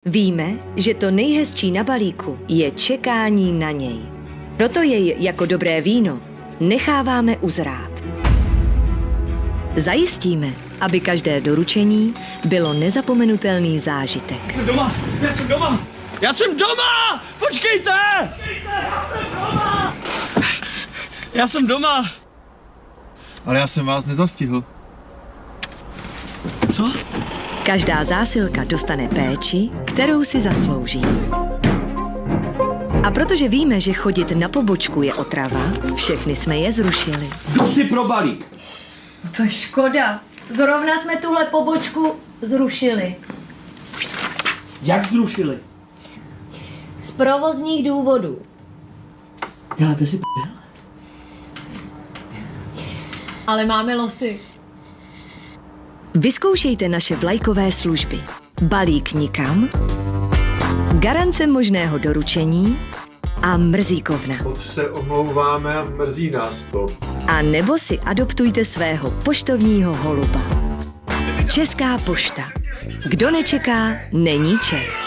Víme, že to nejhezčí na balíku je čekání na něj. Proto jej jako dobré víno necháváme uzrát. Zajistíme, aby každé doručení bylo nezapomenutelný zážitek. Já jsem doma! Já jsem doma! Já jsem doma! Počkejte! Já jsem doma! Ale já jsem vás nezastihl. Co? Každá zásilka dostane péči, kterou si zaslouží. A protože víme, že chodit na pobočku je otrava, všechny jsme je zrušili. Kdo si pro balík? No to je škoda. Zrovna jsme tuhle pobočku zrušili. Jak zrušili? Z provozních důvodů. Děláte si p***? Ale máme losy. Vyzkoušejte naše vlajkové služby. Balík nikam, garance možného doručení a mrzíkovna. Moc se omlouváme a mrzí nás to. A nebo si adoptujte svého poštovního holuba. Česká pošta. Kdo nečeká, není Čech.